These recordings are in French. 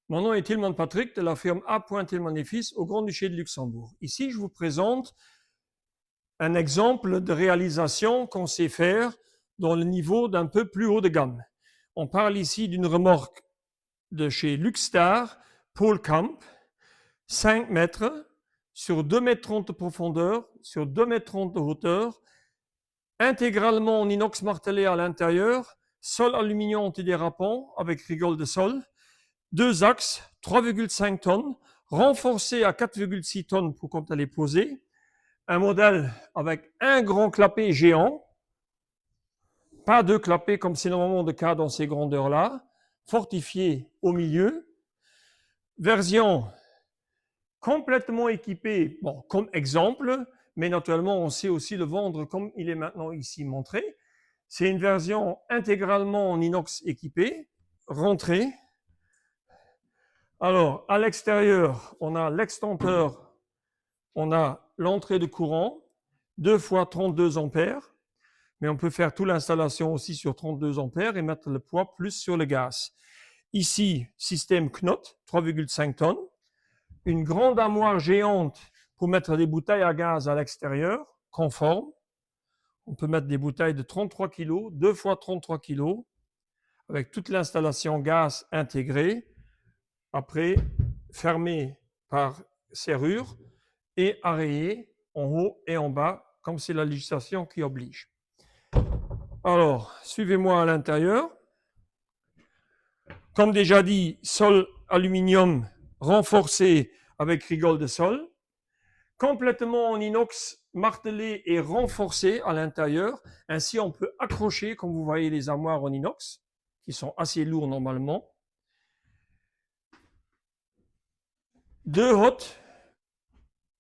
Mon nom est Tilman Patrick de la firme A. Tilman et Fils au Grand-Duché de Luxembourg. Ici, je vous présente un exemple de réalisation qu'on sait faire dans le niveau d'un peu plus haut de gamme. On parle ici d'une remorque de chez Luxstar, Polkamp, 5 mètres, sur 2,30 mètres de profondeur, sur 2,30 mètres de hauteur, intégralement en inox martelé à l'intérieur, sol aluminium antidérapant avec rigole de sol, 2 axes, 3,5 tonnes, renforcé à 4,6 tonnes pour quand elle est posée, un modèle avec un grand clapet géant, pas deux clapets comme c'est normalement le cas dans ces grandeurs-là, fortifié au milieu, version complètement équipée, bon, comme exemple, mais naturellement on sait aussi le vendre comme il est maintenant ici montré. C'est une version intégralement en inox équipée, rentrée. Alors, à l'extérieur, on a l'extincteur, on a l'entrée de courant, 2 fois 32 ampères, mais on peut faire toute l'installation aussi sur 32 ampères et mettre le poids plus sur le gaz. Ici, système Knot, 3,5 tonnes, une grande armoire géante pour mettre des bouteilles à gaz à l'extérieur, conforme. On peut mettre des bouteilles de 33 kg, 2 fois 33 kg, avec toute l'installation gaz intégrée. Après, fermé par serrure et arrayé en haut et en bas, comme c'est la législation qui oblige. Alors, suivez-moi à l'intérieur. Comme déjà dit, sol aluminium renforcé avec rigole de sol, complètement en inox martelé et renforcé à l'intérieur. Ainsi, on peut accrocher, comme vous voyez, les armoires en inox, qui sont assez lourds normalement. 2 hottes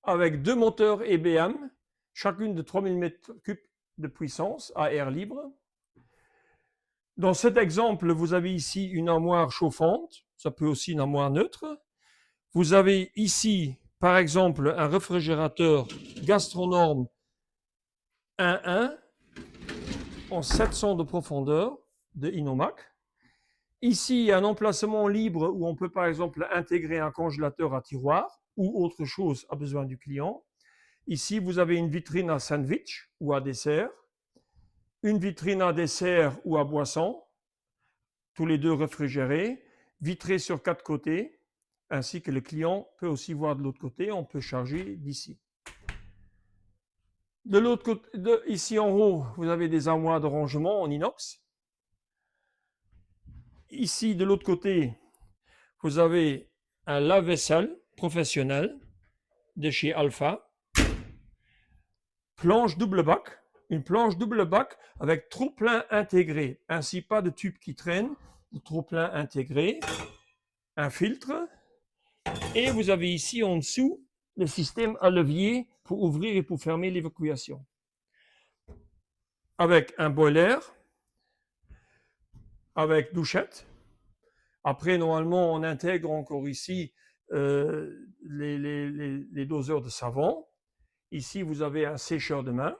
avec 2 moteurs EBM, chacune de 3000 m3 de puissance à air libre. Dans cet exemple, vous avez ici une armoire chauffante, ça peut aussi une armoire neutre. Vous avez ici, par exemple, un réfrigérateur Gastronorm 1.1 en 700 de profondeur de Inomac. Ici, un emplacement libre où on peut par exemple intégrer un congélateur à tiroir ou autre chose à besoin du client. Ici, vous avez une vitrine à sandwich ou à dessert, une vitrine à dessert ou à boisson, tous les deux réfrigérés, vitrés sur 4 côtés, ainsi que le client peut aussi voir de l'autre côté, on peut charger d'ici. De l'autre côté, ici en haut, vous avez des armoires de rangement en inox. Ici, de l'autre côté, vous avez un lave-vaisselle professionnel de chez Alpha. Planche double bac, une planche double bac avec trop-plein intégré. Ainsi, pas de tube qui traîne, de trop-plein intégré. Un filtre. Et vous avez ici en dessous le système à levier pour ouvrir et pour fermer l'évacuation. Avec un boiler, avec douchette. Après, normalement, on intègre encore ici les doseurs de savon. Ici, vous avez un sécheur de main.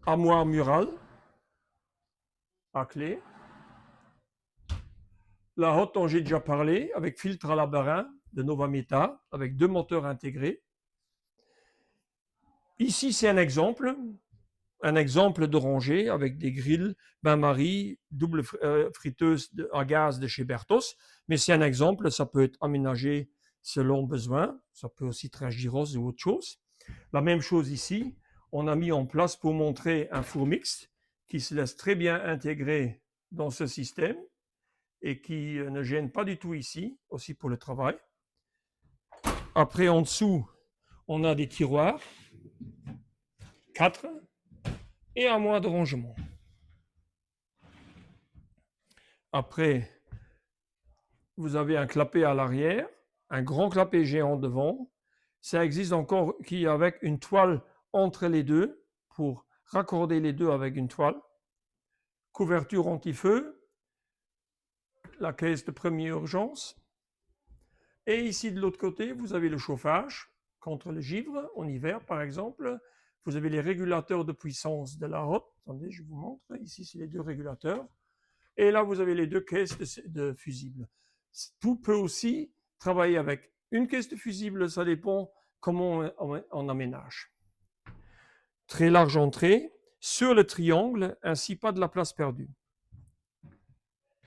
Armoire murale à clé. La hotte dont j'ai déjà parlé, avec filtre à labarin de Novameta, avec 2 moteurs intégrés. Ici, c'est un exemple de rangée avec des grilles bain-marie, double friteuse à gaz de chez Bertos. Mais c'est un exemple, ça peut être aménagé selon besoin. Ça peut aussi être un gyros ou autre chose. La même chose ici, on a mis en place pour montrer un four mixte qui se laisse très bien intégrer dans ce système et qui ne gêne pas du tout ici, aussi pour le travail. Après, en dessous, on a des tiroirs, 4, et armoire de rangement. Après, vous avez un clapet à l'arrière, un grand clapet géant devant. Ça existe encore qui avec une toile entre les deux pour raccorder les deux avec une toile. Couverture anti-feu, la caisse de première urgence. Et ici, de l'autre côté, vous avez le chauffage contre le givre en hiver, par exemple. Vous avez les régulateurs de puissance de la hotte. Attendez, je vous montre. Ici, c'est les 2 régulateurs. Et là, vous avez les 2 caisses de fusibles. Tout peut aussi travailler avec une caisse de fusible, ça dépend comment on aménage. Très large entrée, sur le triangle, ainsi pas de la place perdue.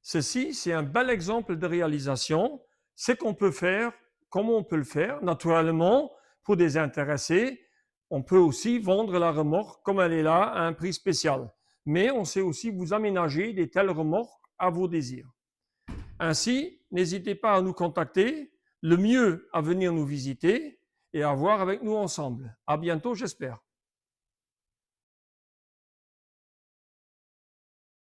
Ceci, c'est un bel exemple de réalisation. C'est qu'on peut faire, comment on peut le faire. Naturellement, pour des intéressés, on peut aussi vendre la remorque comme elle est là à un prix spécial. Mais on sait aussi vous aménager des telles remorques à vos désirs. Ainsi, n'hésitez pas à nous contacter, le mieux à venir nous visiter et à voir avec nous ensemble. À bientôt, j'espère.